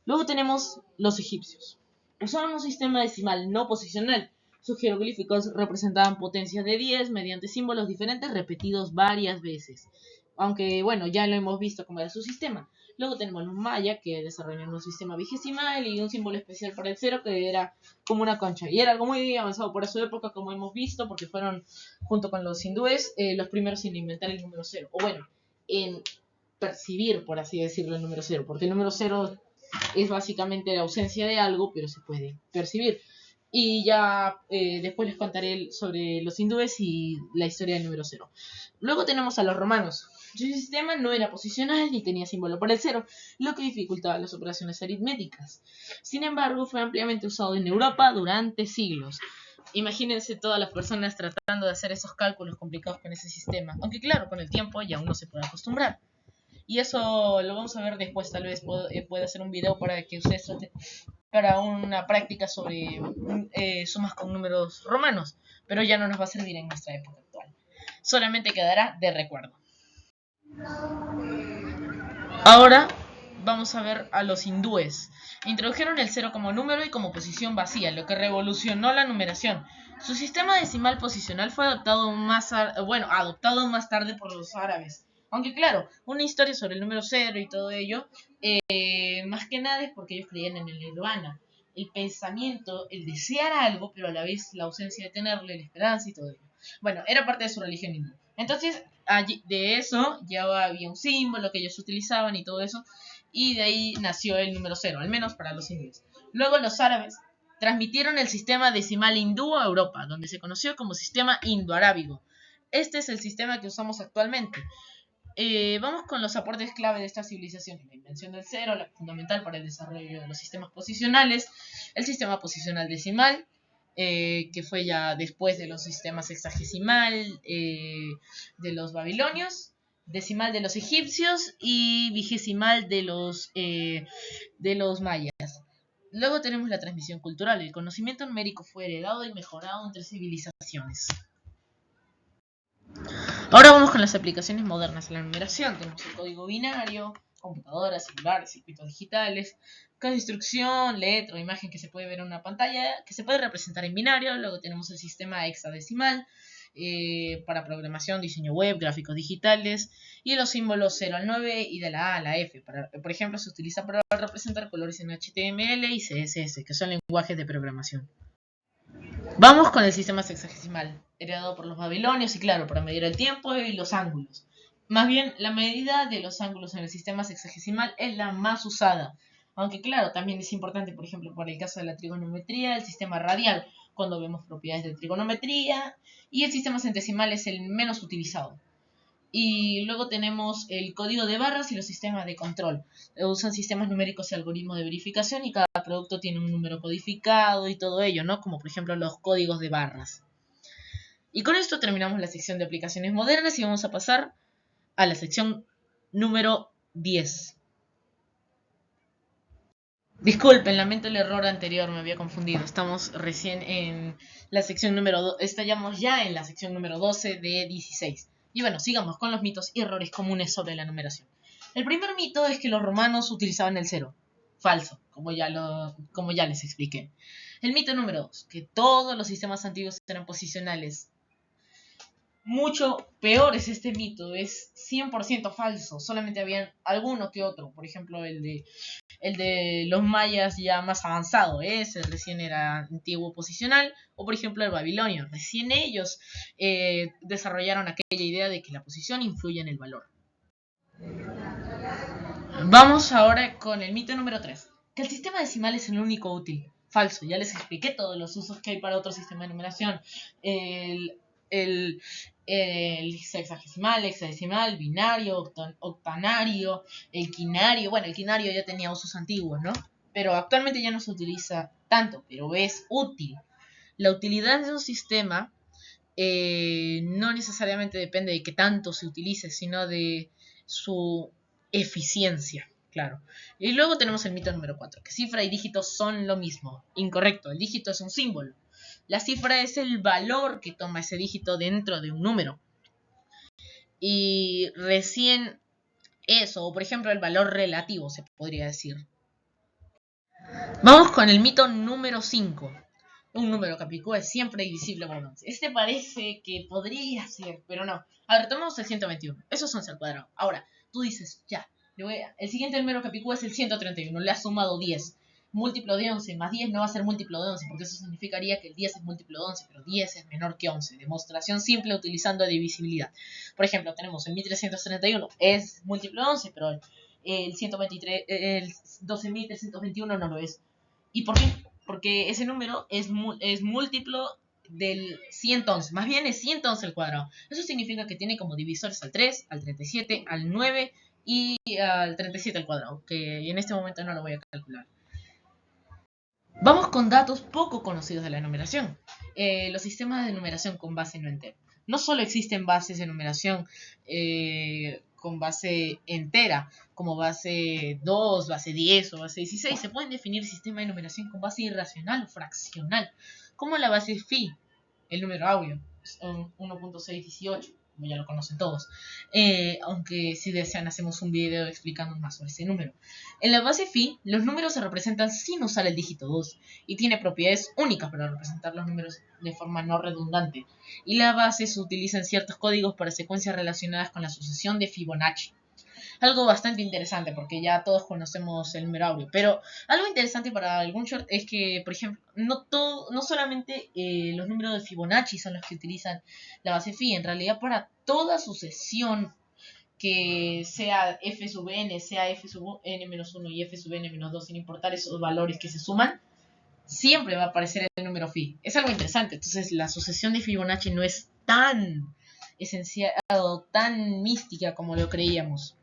Luego tenemos los egipcios. Usaban un sistema decimal no posicional. Sus jeroglíficos representaban potencias de 10 mediante símbolos diferentes repetidos varias veces. Aunque, bueno, ya lo hemos visto cómo era su sistema. Luego tenemos los mayas, que desarrollaron un sistema vigesimal y un símbolo especial para el 0, que era como una concha. Y era algo muy avanzado para su época, como hemos visto, porque fueron, junto con los hindúes, los primeros en inventar el número 0. O bueno, en percibir, por así decirlo, el número 0. Porque el número 0 es básicamente la ausencia de algo, pero se puede percibir. Y ya después les contaré sobre los hindúes y la historia del número 0. Luego tenemos a los romanos. Su sistema no era posicional ni tenía símbolo para el 0, lo que dificultaba las operaciones aritméticas. Sin embargo, fue ampliamente usado en Europa durante siglos. Imagínense todas las personas tratando de hacer esos cálculos complicados con ese sistema. Aunque claro, con el tiempo ya uno se puede acostumbrar. Y eso lo vamos a ver después, tal vez pueda hacer un video para que ustedes traten para una práctica sobre sumas con números romanos, pero ya no nos va a servir en nuestra época actual. Solamente quedará de recuerdo. Ahora vamos a ver a los hindúes. Introdujeron el 0 como número y como posición vacía, lo que revolucionó la numeración. Su sistema decimal posicional fue adoptado más tarde por los árabes. Aunque claro, una historia sobre el número 0 y todo ello, más que nada es porque ellos creían en el nirvana. El pensamiento, el desear algo, pero a la vez la ausencia de tenerlo, la esperanza y todo ello. Bueno, era parte de su religión hindú. Entonces, de eso ya había un símbolo que ellos utilizaban y todo eso, y de ahí nació el número 0, al menos para los hindúes. Luego los árabes transmitieron el sistema decimal hindú a Europa, donde se conoció como sistema indoarábigo. Este es el sistema que usamos actualmente. Vamos con los aportes clave de esta civilización. La invención del 0, la fundamental para el desarrollo de los sistemas posicionales, el sistema posicional decimal, que fue ya después de los sistemas sexagesimal de los babilonios, decimal de los egipcios y vigesimal de los mayas. Luego tenemos la transmisión cultural. El conocimiento numérico fue heredado y mejorado entre civilizaciones. Ahora vamos con las aplicaciones modernas de la numeración. Tenemos el código binario, computadoras, celulares, circuitos digitales, cada instrucción, letra o imagen que se puede ver en una pantalla, que se puede representar en binario. Luego tenemos el sistema hexadecimal, para programación, diseño web, gráficos digitales, y los símbolos 0 al 9 y de la A a la F. Por ejemplo, se utiliza para representar colores en HTML y CSS, que son lenguajes de programación. Vamos con el sistema sexagesimal, heredado por los babilonios y claro, para medir el tiempo y los ángulos. Más bien, la medida de los ángulos en el sistema sexagesimal es la más usada. Aunque claro, también es importante, por ejemplo, para el caso de la trigonometría, el sistema radial, cuando vemos propiedades de trigonometría, y el sistema centesimal es el menos utilizado. Y luego tenemos el código de barras y los sistemas de control. Usan sistemas numéricos y algoritmos de verificación y cada producto tiene un número codificado y todo ello, ¿no? Como por ejemplo los códigos de barras. Y con esto terminamos la sección de aplicaciones modernas y vamos a pasar a la sección número 10. Disculpen, lamento el error anterior, me había confundido. Estamos recién en la sección número 2, estamos ya en la sección número 12 de 16. Y bueno, sigamos con los mitos y errores comunes sobre la numeración. El primer mito es que los romanos utilizaban el cero. Falso, como ya les expliqué. El mito número 2, que todos los sistemas antiguos eran posicionales. Mucho peor es este mito, es 100% falso. Solamente había alguno que otro, por ejemplo el de los mayas ya más avanzado, ese recién era antiguo posicional, o por ejemplo el babilonio, recién ellos desarrollaron aquella idea de que la posición influye en el valor. Vamos ahora con el mito número 3, que el sistema decimal es el único útil. Falso, ya les expliqué todos los usos que hay para otro sistema de numeración. El, el, el sexagesimal, hexadecimal, binario, octanario, el quinario. Bueno, el quinario ya tenía usos antiguos, ¿no? Pero actualmente ya no se utiliza tanto, pero es útil. La utilidad de un sistema no necesariamente depende de qué tanto se utilice, sino de su eficiencia, claro. Y luego tenemos el mito número 4, que cifra y dígito son lo mismo. Incorrecto, el dígito es un símbolo. La cifra es el valor que toma ese dígito dentro de un número. Y recién eso, o por ejemplo el valor relativo, se podría decir. Vamos con el mito número 5. Un número capicúa es siempre divisible por 11. Este parece que podría ser, pero no. A ver, tomamos el 121. Eso es 11 al cuadrado. Ahora, tú dices, ya, el siguiente número capicúa es el 131. Le has sumado 10. Múltiplo de 11 más 10 no va a ser múltiplo de 11, porque eso significaría que el 10 es múltiplo de 11, pero 10 es menor que 11. Demostración simple utilizando divisibilidad. Por ejemplo, tenemos el 1331. Es múltiplo de 11, pero el 123, el 12.321 no lo es. ¿Y por qué? Porque ese número es múltiplo del 111, más bien es 111 al cuadrado. Eso significa que tiene como divisores al 3, al 37, al 9 y al 37 al cuadrado, que en este momento no lo voy a calcular. Vamos con datos poco conocidos de la numeración. Los sistemas de numeración con base no entera. No solo existen bases de numeración con base entera, como base 2, base 10 o base 16, se pueden definir sistemas de numeración con base irracional o fraccional, como la base phi, el número áureo, 1.618, como ya lo conocen todos. Aunque si desean hacemos un video explicando más sobre ese número. En la base phi, los números se representan sin usar el dígito 2 y tiene propiedades únicas para representar los números de forma no redundante. Y la base se utiliza en ciertos códigos para secuencias relacionadas con la sucesión de Fibonacci. Algo bastante interesante porque ya todos conocemos el número áureo, pero algo interesante para algún short es que, por ejemplo, no solamente los números de Fibonacci son los que utilizan la base phi, en realidad para toda sucesión que sea f sub n, sea f sub n-1 y f sub n-2, sin importar esos valores que se suman, siempre va a aparecer el número phi. Es algo interesante. Entonces la sucesión de Fibonacci no es tan esencial o tan mística como lo creíamos.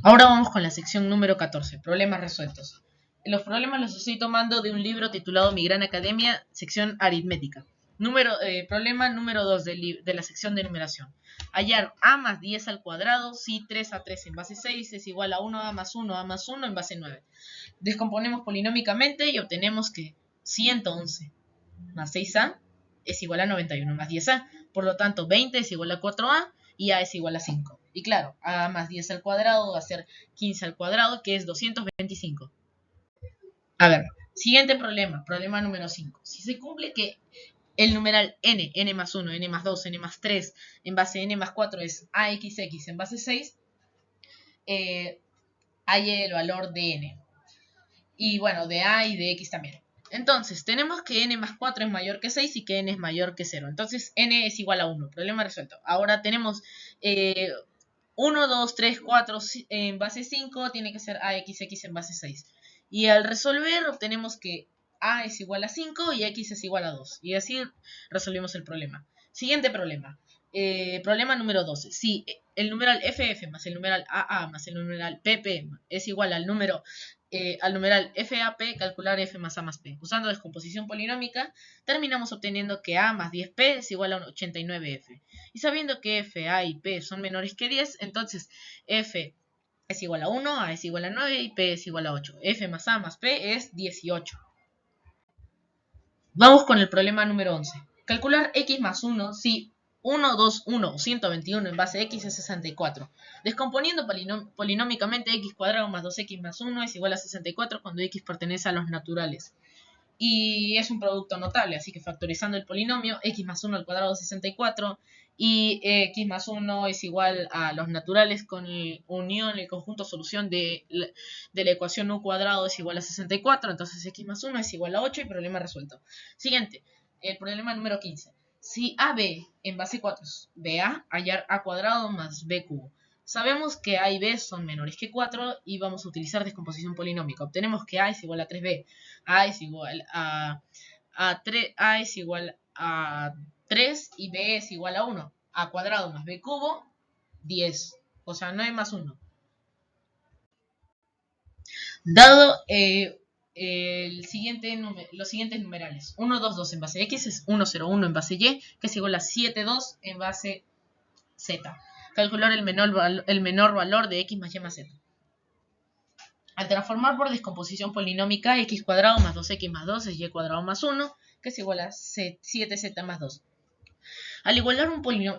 Ahora vamos con la sección número 14, problemas resueltos. Los problemas los estoy tomando de un libro titulado Mi Gran Academia, sección aritmética. Problema número 2 de la sección de numeración. Hallar a más 10 al cuadrado si 3 a 3 en base 6 es igual a 1a más 1a más 1 en base 9. Descomponemos polinómicamente y obtenemos que 111 más 6a es igual a 91 más 10a. Por lo tanto, 20 es igual a 4a y a es igual a 5. Y claro, a más 10 al cuadrado va a ser 15 al cuadrado, que es 225. A ver, siguiente problema, problema número 5. Si se cumple que el numeral n más 1, n más 2, n más 3, en base n más 4 es axx en base 6, hay el valor de n. Y bueno, de a y de x también. Entonces, tenemos que n más 4 es mayor que 6 y que n es mayor que 0. Entonces, n es igual a 1. Problema resuelto. Ahora tenemos 1, 2, 3, 4 en base 5. Tiene que ser axx en base 6. Y al resolver, obtenemos que a es igual a 5 y x es igual a 2. Y así resolvimos el problema. Siguiente problema. Problema número 12. Si el numeral ff más el numeral aa más el numeral pp es igual al numeral FAP, calcular F más A más P. Usando descomposición polinómica, terminamos obteniendo que A más 10P es igual a 89F. Y sabiendo que F, A y P son menores que 10, entonces F es igual a 1, A es igual a 9 y P es igual a 8. F más A más P es 18. Vamos con el problema número 11. Calcular X más 1 si 1, 2, 1 o 121 en base X es 64. Descomponiendo polinómicamente X cuadrado más 2X más 1 es igual a 64 cuando X pertenece a los naturales. Y es un producto notable, así que factorizando el polinomio, X más 1 al cuadrado es 64 y X más 1 es igual a los naturales con unión, el conjunto solución de la ecuación U cuadrado es igual a 64, entonces X más 1 es igual a 8 y problema resuelto. Siguiente, el problema número 15. Si AB en base 4 es BA, hallar A cuadrado más B cubo. Sabemos que A y B son menores que 4 y vamos a utilizar descomposición polinómica. Obtenemos que A es igual a 3B, A es igual A es igual a 3 y B es igual a 1. A cuadrado más B cubo, 10. O sea, 9 más 1. Dado los siguientes numerales. 1, 2, 2 en base X es 1, 0, 1 en base Y, que es igual a 7, 2 en base Z. Calcular el menor valor de X más Y más Z. Al transformar por descomposición polinómica, x cuadrado más 2x más 2 es y cuadrado más 1, que es igual a 7z más 2. Al igualar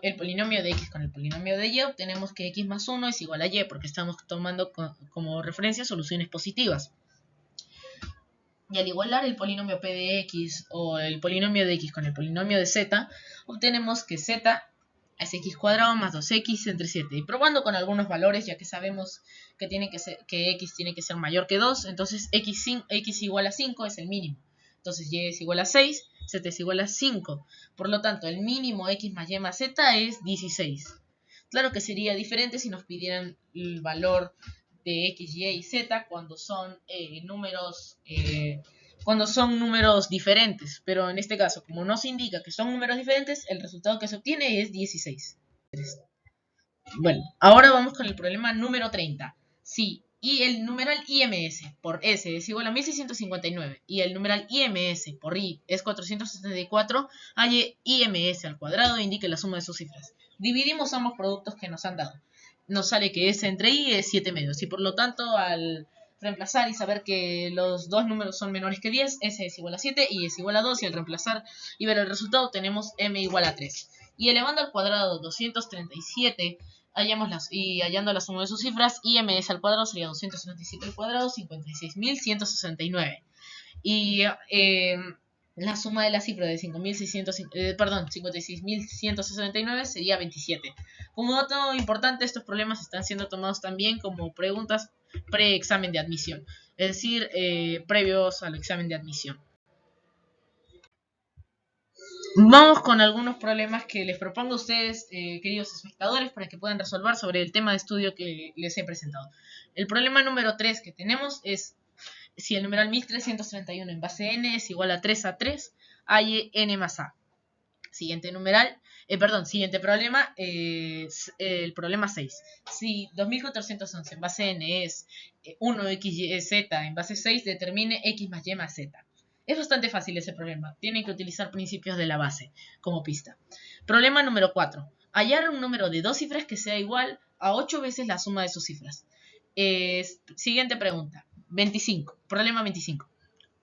el polinomio de x con el polinomio de y, obtenemos que x más 1 es igual a y, porque estamos tomando como referencia soluciones positivas. Y al igualar el polinomio p de x o el polinomio de x con el polinomio de z, obtenemos que z es x cuadrado más 2x entre 7. Y probando con algunos valores, ya que sabemos que x tiene que ser mayor que 2, entonces x igual a 5 es el mínimo. Entonces y es igual a 6, z es igual a 5. Por lo tanto, el mínimo x más y más z es 16. Claro que sería diferente si nos pidieran el valor de x, y y z cuando son números diferentes, pero en este caso, como no se indica que son números diferentes, el resultado que se obtiene es 16. Bueno, ahora vamos con el problema número 30. Si el numeral IMS por S es igual a 1659 y el numeral IMS por I es 474, hay IMS al cuadrado e indique la suma de sus cifras. Dividimos ambos productos que nos han dado. Nos sale que S entre I es 7 medios y por lo tanto al reemplazar y saber que los dos números son menores que 10, S es igual a 7 y es igual a 2 y al reemplazar y ver el resultado tenemos M igual a 3. Y elevando al cuadrado 237 hallando la suma de sus cifras, IMS al cuadrado sería 237 al cuadrado, 56.169. Y la suma de la cifra de 56.169 sería 27. Como dato importante, estos problemas están siendo tomados también como preguntas pre-examen de admisión, es decir, previos al examen de admisión. Vamos con algunos problemas que les propongo a ustedes, queridos espectadores, para que puedan resolver sobre el tema de estudio que les he presentado. El problema número 3 que tenemos es si el numeral 1331 en base n es igual a 3 a 3, hay n más a. Siguiente numeral, Perdón, siguiente problema, el problema 6. Si 2411 en base n es 1xyz en base 6, determine x más y más z. Es bastante fácil ese problema. Tienen que utilizar principios de la base como pista. Problema número 4. Hallar un número de dos cifras que sea igual a 8 veces la suma de sus cifras. Siguiente pregunta. 25. Problema 25.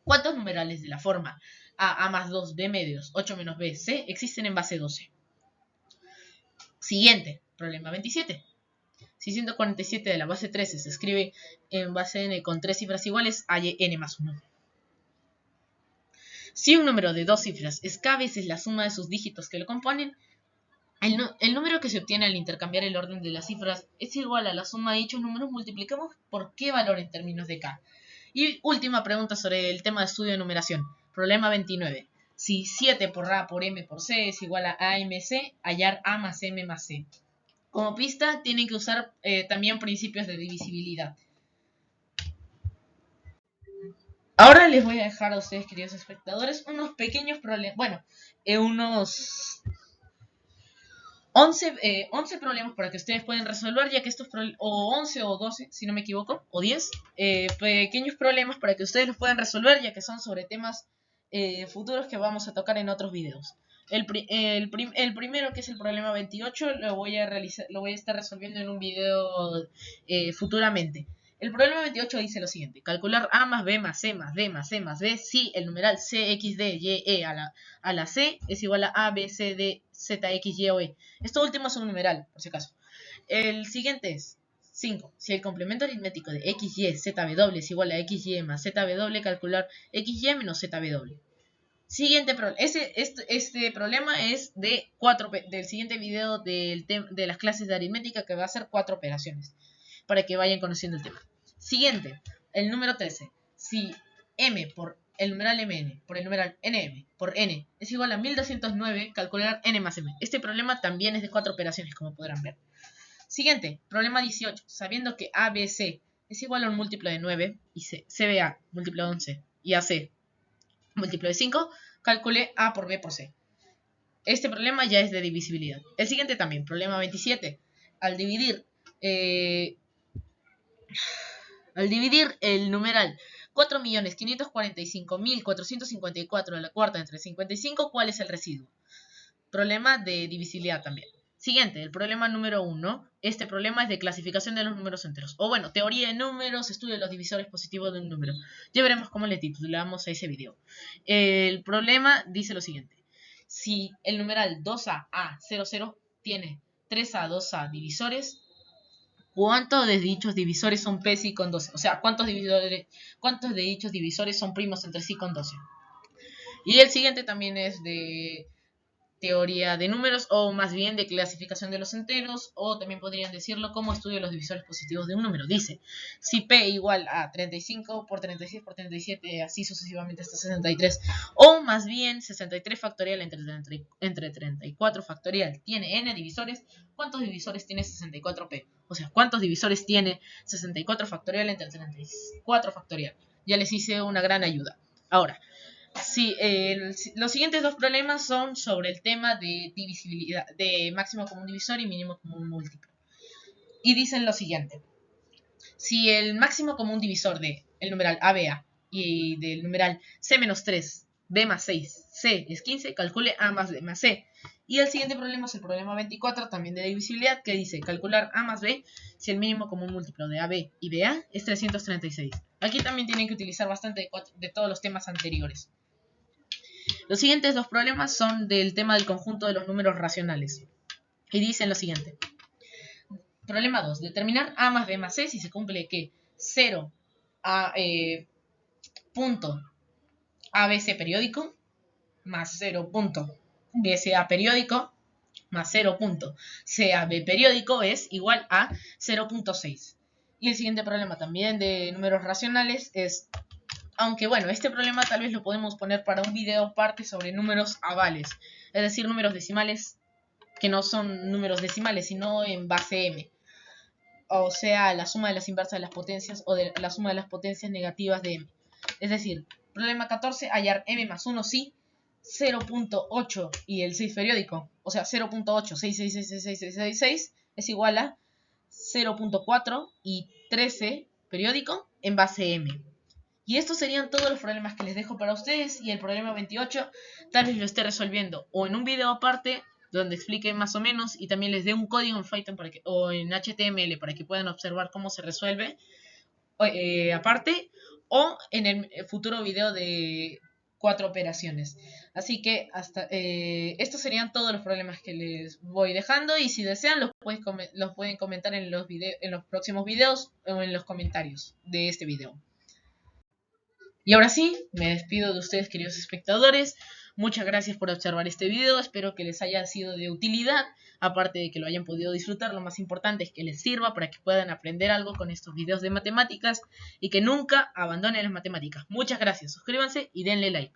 ¿Cuántos numerales de la forma a más 2, b medios, 8 menos b, c existen en base 12? Siguiente, problema 27. Si 147 de la base 13 se escribe en base n con 3 cifras iguales, hay n más 1. Si un número de dos cifras es k veces la suma de sus dígitos que lo componen, el número que se obtiene al intercambiar el orden de las cifras es igual a la suma de dichos números multiplicamos por qué valor en términos de k. Y última pregunta sobre el tema de estudio de numeración. Problema 29. Si 7 por a por m por c es igual a amc, hallar a más m más c. Como pista tienen que usar también principios de divisibilidad. Ahora les voy a dejar a ustedes, queridos espectadores, unos pequeños problemas. Bueno, unos 11 problemas para que ustedes puedan resolver, ya que estos o 11 o 12, si no me equivoco, o 10 pequeños problemas para que ustedes los puedan resolver, ya que son sobre temas futuros que vamos a tocar en otros videos. El primero, que es el problema 28, lo voy a estar resolviendo en un video futuramente. El problema 28 dice lo siguiente: calcular a más b más c más d más c más d si el numeral c, x, d, y, e a la c es igual a b, c, d, z, x, y o e. Esto último es un numeral, por si acaso. El siguiente es 5. Si el complemento aritmético de x, y, z, w es igual a x, y más z, w, calcular x, y menos z, w. Siguiente problema. Este problema es del siguiente video de las clases de aritmética, que va a ser 4 operaciones, para que vayan conociendo el tema. Siguiente, el número 13. Si m por el numeral mn por el numeral nm por n es igual a 1209, calcular n más m. Este problema también es de 4 operaciones, como podrán ver. Siguiente, problema 18. Sabiendo que ABC es igual a un múltiplo de 9 y CBA múltiplo de 11 y AC múltiplo de 5, calcule A por B por C. Este problema ya es de divisibilidad. El siguiente también, problema 27. Al dividir el numeral 4.545.454 a la cuarta entre 55, ¿cuál es el residuo? Problema de divisibilidad también. Siguiente, el problema número 1. Este problema es de clasificación de los números enteros. O bueno, teoría de números, estudio de los divisores positivos de un número. Ya veremos cómo le titulamos a ese video. El problema dice lo siguiente: si el numeral 2a00 tiene 3a, 2a divisores, ¿cuántos de dichos divisores son psi con 12? O sea, ¿cuántos de dichos divisores son primos entre sí con 12? Y el siguiente también es de teoría de números, o más bien de clasificación de los enteros, o también podrían decirlo como estudio de los divisores positivos de un número. Dice, si P igual a 35 por 36 por 37, así sucesivamente hasta 63, o más bien 63 factorial entre 34 factorial tiene n divisores, ¿cuántos divisores tiene 64P? O sea, ¿cuántos divisores tiene 64 factorial entre 34 factorial? Ya les hice una gran ayuda. Ahora, sí, los siguientes dos problemas son sobre el tema de divisibilidad, de máximo común divisor y mínimo común múltiplo. Y dicen lo siguiente: si el máximo común divisor de el numeral ABA y del numeral C-3, B más 6, C es 15, calcule A más B más C. Y el siguiente problema es el problema 24, también de divisibilidad, que dice calcular A más B si el mínimo común múltiplo de AB y BA es 336. Aquí también tienen que utilizar bastante de todos los temas anteriores. Los siguientes dos problemas son del tema del conjunto de los números racionales. Y dicen lo siguiente. Problema 2. Determinar A más B más C si se cumple que 0 a punto ABC periódico más 0 punto BCA periódico más 0 punto CAB periódico es igual a 0.6. Y el siguiente problema también de números racionales es, aunque bueno, este problema tal vez lo podemos poner para un video aparte sobre números avales, es decir, números decimales que no son números decimales, sino en base m. O sea, la suma de las inversas de las potencias o de la suma de las potencias negativas de m. Es decir, problema 14, hallar m más 1 si 0.8 y el 6 periódico, o sea 0.8, 6 es igual a 0.4 y 13 periódico en base M. Y estos serían todos los problemas que les dejo para ustedes. Y el problema 28 tal vez lo esté resolviendo o en un video aparte donde explique más o menos y también les dé un código en Python o en HTML para que puedan observar cómo se resuelve aparte, o en el futuro video de 4 operaciones. Así que estos serían todos los problemas que les voy dejando, y si desean los pueden comentar en los próximos videos o en los comentarios de este video. Y ahora sí, me despido de ustedes, queridos espectadores. Muchas gracias por observar este video. Espero que les haya sido de utilidad. Aparte de que lo hayan podido disfrutar, lo más importante es que les sirva para que puedan aprender algo con estos videos de matemáticas y que nunca abandonen las matemáticas. Muchas gracias. Suscríbanse y denle like.